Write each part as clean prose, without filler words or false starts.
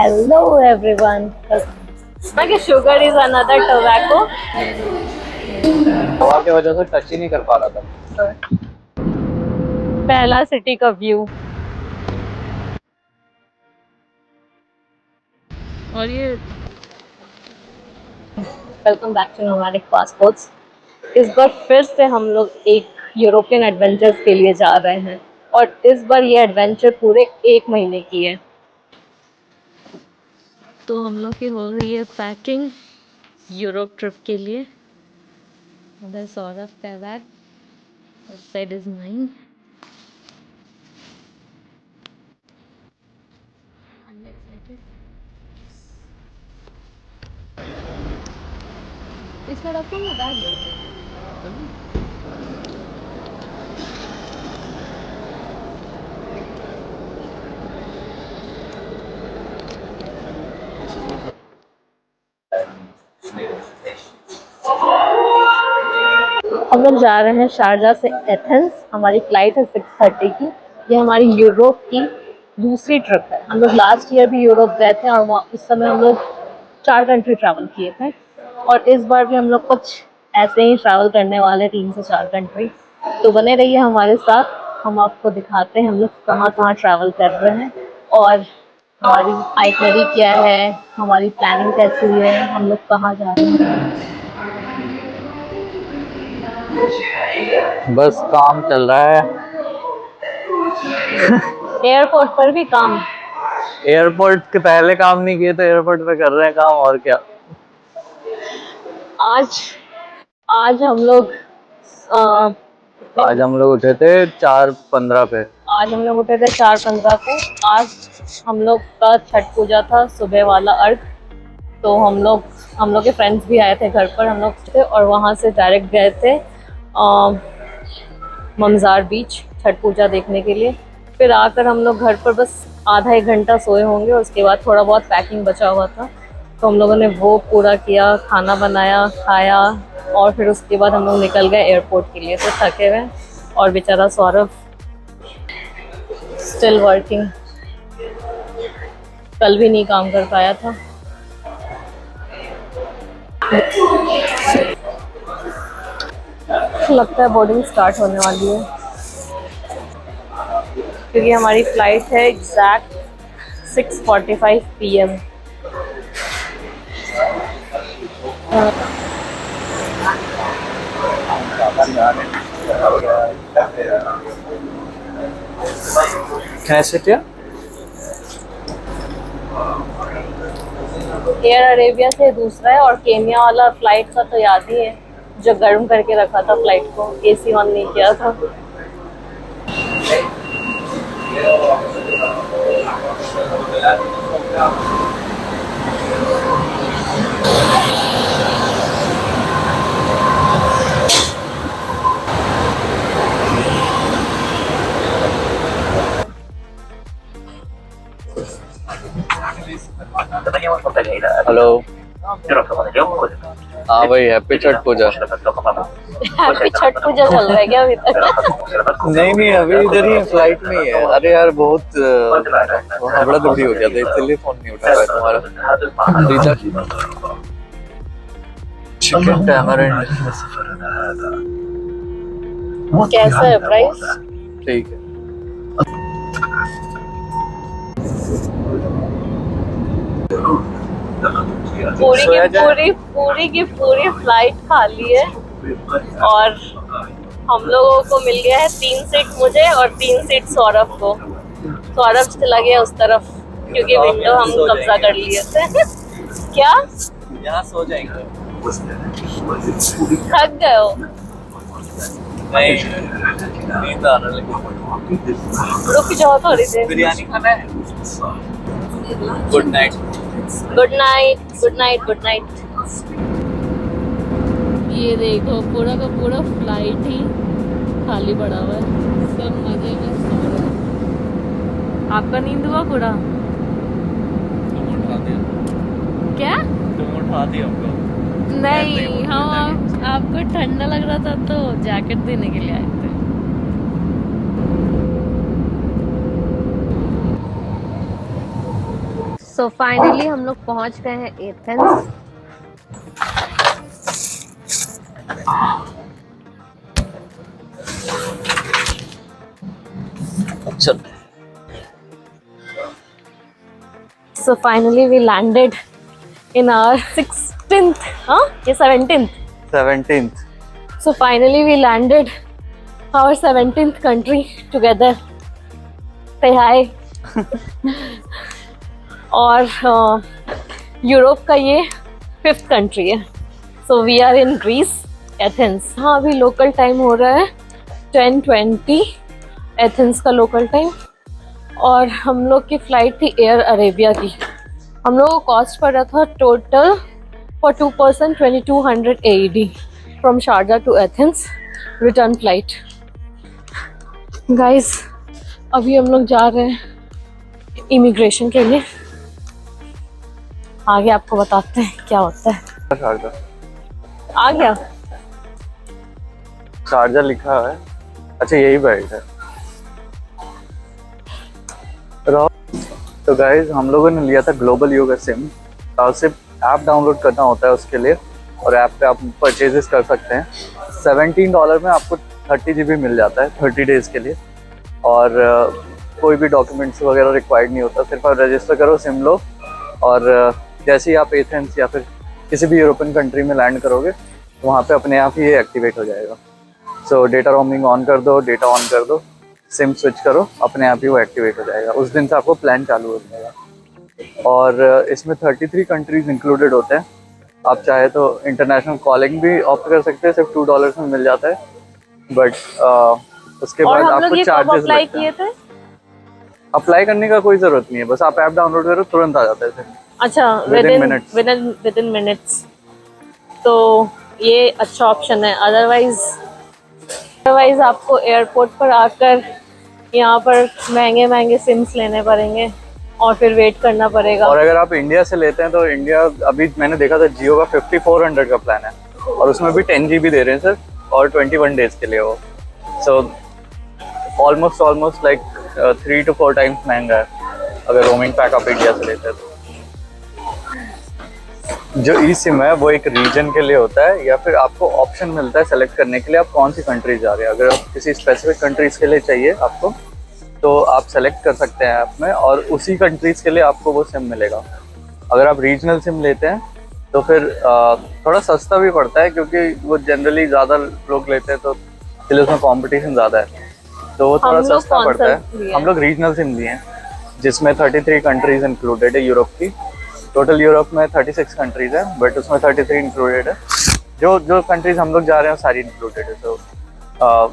Hello everyone. Okay, sugar is another tobacco. हवा की वजह से टच ही नहीं कर पा रहा था। पहला सिटी का व्यू। और ये welcome back to Nomadic Passports. इस बार फिर से हम लोग एक यूरोपियन एडवेंचर्स के लिए जा रहे हैं और इस बार ये एडवेंचर पूरे 1 महीने की है। तो हम लोग की हो रही है पैकिंग यूरोप ट्रिप के लिए। उधर सौरभ का बैग, उस साइड इज माइन। इसका रखो ना बैग। हम लोग जा रहे हैं शारजा से एथेंस। हमारी फ्लाइट है 6:30 की। ये हमारी यूरोप की दूसरी ट्रिप है। हम लोग लास्ट ईयर भी यूरोप गए थे और वहाँ उस समय हम लोग 4 कंट्री ट्रैवल किए थे और इस बार भी हम लोग कुछ ऐसे ही ट्रैवल करने वाले 3 से 4 कंट्री। तो बने रहिए हमारे साथ, हम आपको दिखाते हैं हम लोग कहाँ कहाँ ट्रैवल कर रहे हैं और हमारी आइटनरी क्या है, हमारी प्लानिंग कैसी है, हम लोग कहाँ जा रहे हैं। बस काम चल रहा है। एयरपोर्ट पर भी काम। एयरपोर्ट के पहले काम नहीं किए तो एयरपोर्ट पे कर रहे हैं काम, और क्या। आज आज हम लोग अ, आज हम लोग उठे थे 4:15 पे। आज हम लोग उठे थे 4:15 को। आज हम लोग का छठ पूजा था, सुबह वाला अर्घ। तो हम लोग के फ्रेंड्स भी आए थे घर पर, हम लोग थे और वहाँ से डायरेक्ट गए थे ममजार बीच छठ पूजा देखने के लिए। फिर आकर हम लोग घर पर बस आधा 1 घंटा सोए होंगे। उसके बाद थोड़ा बहुत पैकिंग बचा हुआ था तो हम लोगों ने वो पूरा किया, खाना बनाया, खाया और फिर उसके बाद हम लोग निकल गए एयरपोर्ट के लिए। तो थके हुए और बेचारा सौरभ स्टिल वर्किंग, कल भी नहीं काम कर पाया था। लगता है बोर्डिंग स्टार्ट होने वाली है क्योंकि हमारी फ्लाइट है exact 6:45 PM। Can I sit here? Air Arabia से दूसरा है और केन्या वाला फ्लाइट का तो याद ही है, जो गर्म करके रखा था फ्लाइट को, AC ऑन नहीं किया था। हेलो। हाँ भाई, हैप्पी छठ पूजा। हैप्पी छठ पूजा चल रहा है क्या अभी तक? नहीं, अभी इधर ही फ्लाइट में ही है। अरे यार, बहुत हबड़ा दुबड़ी हो गया था, इसलिए फोन नहीं उठा पाया तुम्हारा। चिकन टैमरिंड कैसा है प्राइस? ठीक है। पूरी फ्लाइट खाली है और हम लोगों को मिल गया है 3 सीट मुझे और 3 सीट सौरभ को। सौरभ चला गया उस तरफ क्योंकि विंडो हम कब्जा कर लिए थे। क्या यहाँ सो जाएंगे? थक गए हो? नहीं, नींद आ रहा, लेकिन रुक जाओ थोड़ी देर। बिरयानी खाना है। Good night. Good night, good night, good night. ये देखो पूरा का पूरा फ्लाइट ही खाली पड़ा हुआ है, सब मजे में सो रहे हैं। आपका नींद हुआ पूरा? तुम उठा दिया? क्या? तुम उठा दिया हमको? नहीं, हम आपको ठंडा लग रहा था तो जैकेट देने के लिए आए थे। सो फाइनली हम लोग पहुंच गए हैं एथेंस। अच्छा, So finally we landed in our 16th, huh? ये 17th. 17th। So finally we landed our 17th country together. Say hi. और यूरोप का ये 5th कंट्री है। So we are in Greece, Athens. हाँ अभी लोकल टाइम हो रहा है 10:20 एथेंस का लोकल टाइम। और हम लोग की फ्लाइट थी एयर अरेबिया की। हम लोग को कॉस्ट पड़ रहा था total for 2 person 2200 AED from Sharjah to Athens return flight. Guys अभी हम लोग जा रहे हैं इमिग्रेशन के लिए। आगे आपको बताते हैं क्या होता है। शारजा आ गया, शारजा लिखा है। अच्छा यही बैठ है। तो गाइज हम लोगों ने लिया था ग्लोबल योगा सिम। सिर्फ ऐप डाउनलोड करना होता है उसके लिए, और ऐप पे आप परचेजेस कर सकते हैं। $17 में आपको 30 GB मिल जाता है 30 डेज के लिए। और कोई भी डॉक्यूमेंट्स वगैरह रिक्वायर्ड नहीं होता, सिर्फ आप रजिस्टर करो, सिम लो, और जैसे ही आप एथेंस या फिर किसी भी यूरोपियन कंट्री में लैंड करोगे तो वहाँ पे अपने आप ही ये एक्टिवेट हो जाएगा। सो डेटा रोमिंग ऑन कर दो, डेटा ऑन कर दो, सिम स्विच करो, अपने आप ही वो एक्टिवेट हो जाएगा। उस दिन से आपको प्लान चालू हो जाएगा। और इसमें 33 कंट्रीज इंक्लूडेड होते हैं। आप चाहे तो इंटरनेशनल कॉलिंग भी ऑप्ट कर सकते हैं, सिर्फ $2 में मिल जाता है। बट उसके बाद आपको चार्जेस लगते हैं। अप्लाई करने का कोई जरूरत नहीं है, बस आप ऐप डाउनलोड करो, तुरंत आ जाता है। अच्छा विद इन मिनट्स। तो ये अच्छा ऑप्शन है। अदरवाइज आपको एयरपोर्ट पर आकर यहाँ पर महंगे महंगे सिम्स लेने पड़ेंगे और फिर वेट करना पड़ेगा। और अगर आप इंडिया से लेते हैं तो इंडिया, अभी मैंने देखा था जियो का 5400 का प्लान है, और उसमें भी 10 GB दे रहे हैं सर, और 21 डेज के लिए वो। So almost like 3 to 4 times महंगा है अगर रोमिंग पैक आप इंडिया से लेते हैं तो। जो ई सिम है वो एक रीजन के लिए होता है, या फिर आपको ऑप्शन मिलता है सेलेक्ट करने के लिए आप कौन सी कंट्रीज जा रहे हैं। अगर आप किसी स्पेसिफिक कंट्रीज के लिए चाहिए आपको, तो आप सेलेक्ट कर सकते हैं ऐप में, और उसी कंट्रीज के लिए आपको वो सिम मिलेगा। अगर आप रीजनल सिम लेते हैं तो फिर थोड़ा सस्ता भी पड़ता है, क्योंकि वो जनरली ज़्यादा लोग लेते हैं तो इसलिए उसमें कॉम्पिटिशन ज़्यादा है, तो वो थोड़ा सस्ता पड़ता है। हम लोग रीजनल सिम लिए हैं, जिसमें 33 कंट्रीज इंक्लूडेड है यूरोप की। टोटल यूरोप में 36 कंट्रीज है, बट उसमें 33 इंक्लूडेड है। जो कंट्रीज हम लोग जा रहे हैं सारी इंक्लूडेड है, तो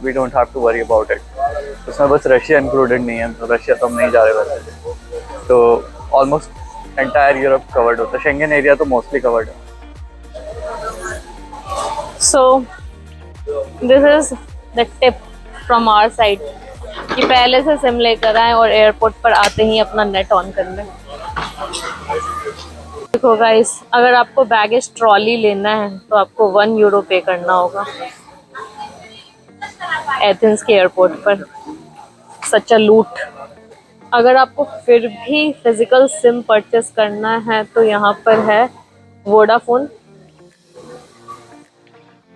we don't have to worry about it. उसमें बस रशिया इंक्लूडेड नहीं है, तो रशिया तो हम नहीं जा रहे वैसे। तो ऑलमोस्ट एंटायर यूरोप कवर्ड होता है, शेंगन एरिया तो मोस्टली कवर्ड है। So this is the tip from our side कि पहले से सिम लेकर आए और एयरपोर्ट पर आते ही अपना नेट ऑन कर लें। देखो गाइस, अगर आपको बैगेज ट्रॉली लेना है तो आपको €1 पे करना होगा एथेंस के एयरपोर्ट पर। सच अ लूट। अगर आपको फिर भी फिजिकल सिम परचेस करना है तो यहाँ पर है वोडाफोन।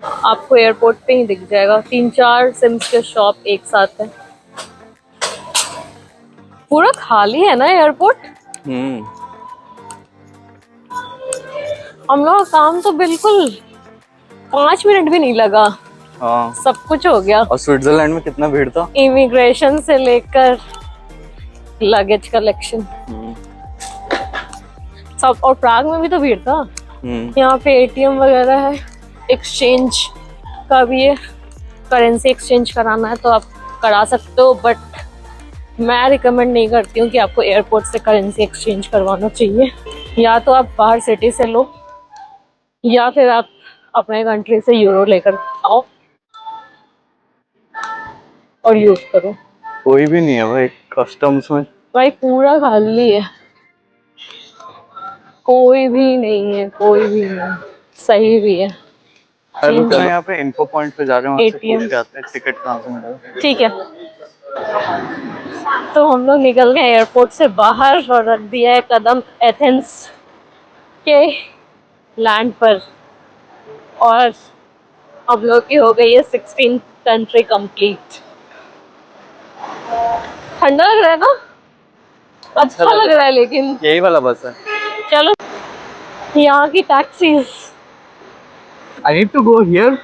आपको एयरपोर्ट पे ही दिख जाएगा, 3-4 सिम्स के शॉप एक साथ है। पूरा खाली है ना एयरपोर्ट। हम लोग काम तो बिल्कुल 5 मिनट भी नहीं लगा। हाँ, सब कुछ हो गया। और स्विट्जरलैंड में कितना भीड़ था, इमिग्रेशन से लेकर लगेज कलेक्शन सब। और प्राग में भी तो भीड़ था। यहाँ पे ATM वगैरह है, एक्सचेंज का भी है। करेंसी एक्सचेंज कराना है तो आप करा सकते हो, बट मैं रिकमेंड नहीं करती हूँ कि आपको एयरपोर्ट से करेंसी एक्सचेंज करवाना चाहिए। या तो आप बाहर सिटी से लो, या फिर आप अपने कंट्री से यूरो लेकर आओ और यूज करो। कोई भी नहीं है भाई कस्टम्स में। भाई पूरा खाली है, कोई भी नहीं है, कोई भी नहीं। सही भी है। मैं यहाँ पे इन्फो पॉइंट पे जा रहे हैं, वहाँ से ATM पूछ के आते हैं टिकट कहाँ से मिलेगा। ठीक है। तो हम लोग निकल गए एयरपोर्ट से बाहर और रख दिया है कदम एथेंस के लैंड पर। और हम लोग की हो गई है 16 कंट्री कंप्लीट। ठंडा लग रहा है ना? अच्छा लग रहा है लेकिन। यही वाला बस है। चलो यहाँ की taxis. I need to go here.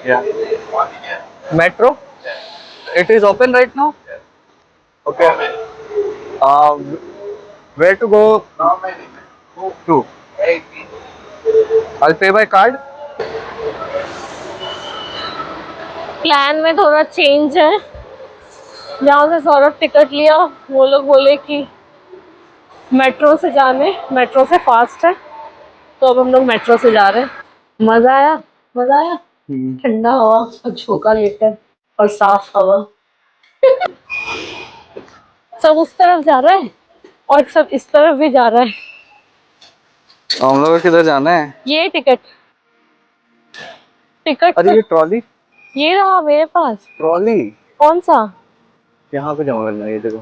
Yeah. Metro. It is open right now. Okay. Where to go to? I'll pay by card. Plan में थोड़ा चेंज है। जहाँ से सौरभ टिकट लिया वो लोग बोले कि मेट्रो से जाने, मेट्रो से फास्ट है, तो अब हम लोग मेट्रो से जा रहे हैं। मजा आया, मजा आया। ठंडा हवा और झोंका लेकर और साफ हवा। सब उस तरफ जा रहा है और सब इस तरफ भी जा रहा है। हम लोग को किधर जाना है? ये टिकट अरे ये ट्रॉली। ये रहा मेरे पास। ट्रॉली कौन सा? यहाँ पे जमा करना है, ये देखो।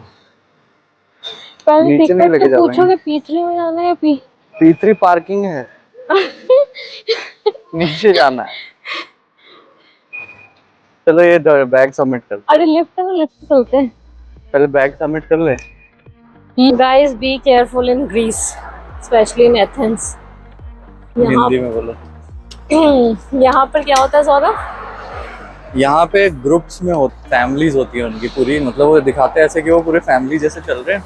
पहले नीचे नहीं टिकट लेके से जा पूछो पाएंगे। कि P3 में जाना है या P3 पार्किंग है। नीचे जाना है। चलो ये बैग सबमिट कर। अरे लिफ्ट में, लिफ्ट से चलते हैं। पहले बैग सबमिट कर ले। Guys, be careful in Greece, especially in Athens. Hindi में बोलो। यहाँ पर क्या होता है सौरभ? यहाँ पे ग्रुप्स में फैमिलीज होती है उनकी पूरी, मतलब वो दिखाते हैं ऐसे कि वो पूरे फैमिली जैसे चल रहे हैं।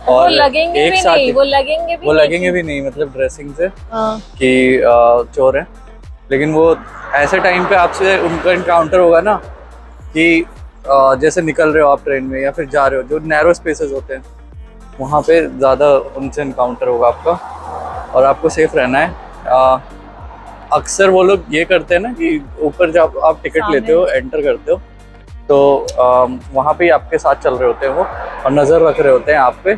और वो लगेंगे एक भी साथ नहीं, वो लगेंगे भी नहीं, मतलब ड्रेसिंग से हाँ। कि चोर है। लेकिन वो ऐसे टाइम पे आपसे उनका इनकाउंटर होगा ना कि जैसे निकल रहे हो आप ट्रेन में या फिर जा रहे हो, जो नैरो स्पेसेस होते हैं वहाँ पे ज़्यादा उनसे इनकाउंटर होगा आपका, और आपको सेफ रहना है। अक्सर वो लोग ये करते हैं ना कि ऊपर जब आप टिकट लेते हो, एंटर करते हो, तो वहाँ पे ही आपके साथ चल रहे होते हैं वो, और नज़र रख रहे होते हैं आप पे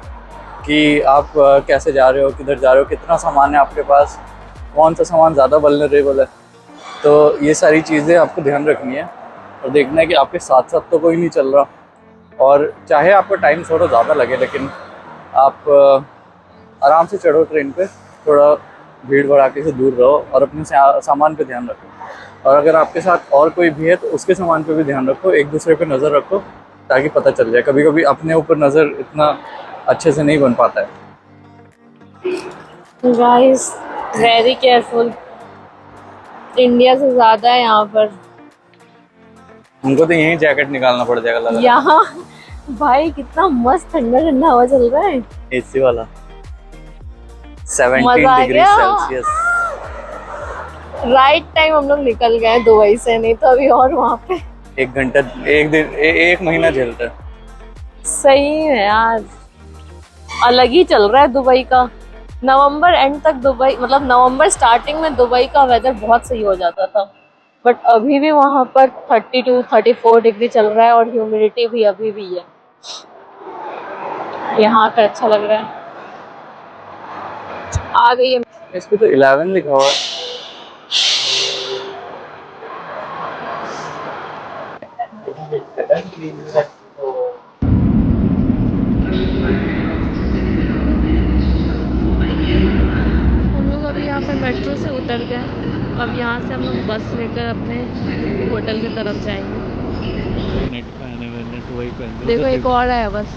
कि आप कैसे जा रहे हो, किधर जा रहे हो, कितना सामान है आपके पास, कौन सा सामान ज़्यादा वल्नरेबल है। तो ये सारी चीज़ें आपको ध्यान रखनी है और देखना है कि आपके साथ साथ तो कोई नहीं चल रहा। और चाहे आपको टाइम थोड़ा ज़्यादा लगे, लेकिन आप आराम से चढ़ो ट्रेन पे, थोड़ा भीड़ भड़ाके से दूर रहो और अपने सामान पे ध्यान रखो। और अगर आपके साथ और कोई भी है तो उसके सामान पे भी ध्यान रखो, एक दूसरे पे नज़र रखो ताकि पता चल जाए। कभी कभी अपने ऊपर नज़र इतना अच्छे से नहीं बन पाता है। गाइस वेरी केयरफुल, इंडिया से ज़्यादा है यहाँ पर। उनको तो यही जैकेट निकालना पड़ जाएगा लग रहा है। यहाँ भाई कितना मस्त ठंडा ठंडा हवा चल रहा है, एसी वाला 17 डिग्री सेल्सियस। राइट टाइम हम लोग निकल गए दुबई से, नहीं तो अभी और वहाँ पे 1 घंटा, 1 दिन, 1 महीना झेलता है। सही है यार, अलग ही चल रहा है दुबई का। नवंबर एंड तक दुबई, मतलब नवंबर स्टार्टिंग में दुबई का वेदर बहुत सही हो जाता था, बट अभी भी वहाँ पर 32-34 डिग्री चल रहा है और ह्यूमिडिटी भी अभी भी है। यहाँ का अच्छा लग रहा है। आ गई है। इस पे तो 11 लिखा हुआ है। हम लोग अभी यहाँ पे मेट्रो से उतर गए, अब यहाँ से हम लोग बस लेकर अपने होटल की तरफ जाएंगे। नेट पहने हुए, नेट वही पहने। देखो एक और है बस,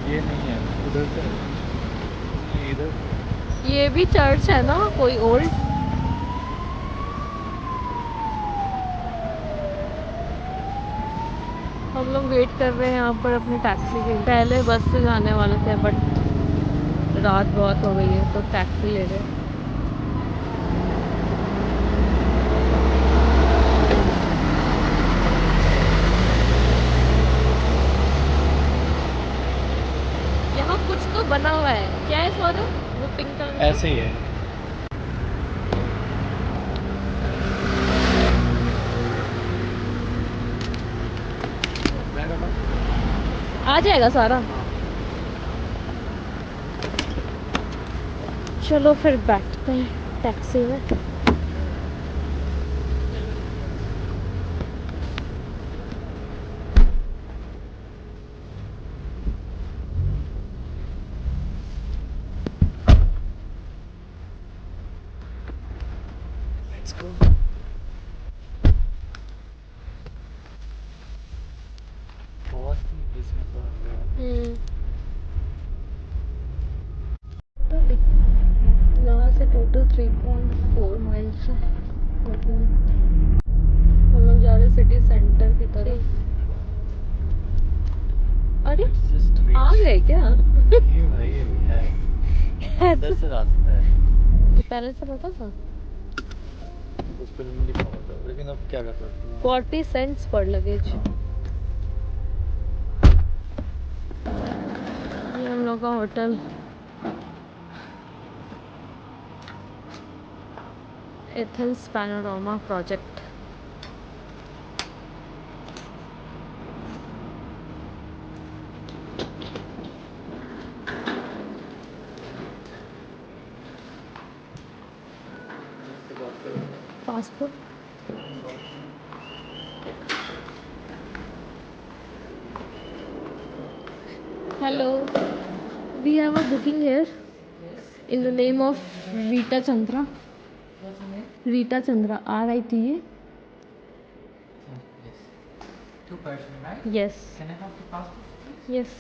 ये नहीं है, उधर से नहीं, इधर। ये भी चर्च है ना कोई ओल्ड। हम लोग वेट कर रहे हैं यहाँ पर अपनी टैक्सी के। पहले बस से जाने वाले थे बट रात बहुत हो गई है तो टैक्सी ले गए। यहाँ कुछ तो बना हुआ है, क्या है सौरभ? वो पिंक कलर ऐसे ही है। आ जाएगा सारा। चलो फिर बैठते हैं टैक्सी में। Let's go. बहुत ही इसमें यहाँ से टोटल 3.4 माइल्स है। हम लोग जा रहे सिटी सेंटर की तरफ। अरे आ गए क्या? ये भाई अभी है इधर से रास्ता है, ये पहले से पता था। उस पर नहीं लिखा होता, लेकिन अब क्या कर सकते हैं। 40 सेंट्स पर लगेज। ये हम लोग का hotel Athens panorama project. Passport hello, we have a booking here in the name of Rita Chandra. What's the name? Rita Chandra, RITA. Yes. 2 person, right? Yes. Can I have the passport, please? Yes.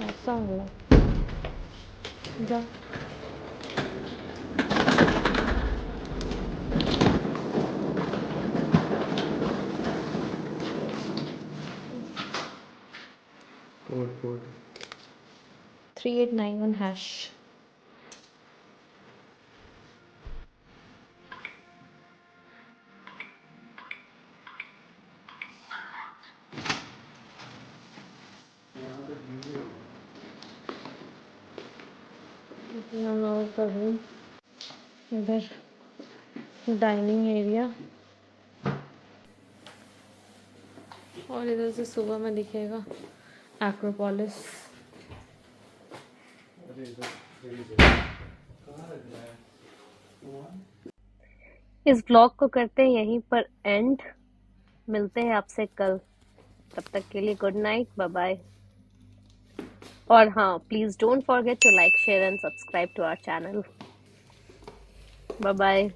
ऐसा वाला जा। Code. 3891 hash। हम लोगों का room इधर, dining area, और इधर से सुबह में दिखेगा एक्रोपोलिस। इस ब्लॉग को करते हैं यहीं पर एंड। मिलते हैं आपसे कल, तब तक के लिए गुड नाइट, बाय बाय। और हाँ, please don't forget to like, share and subscribe to our channel. Bye bye.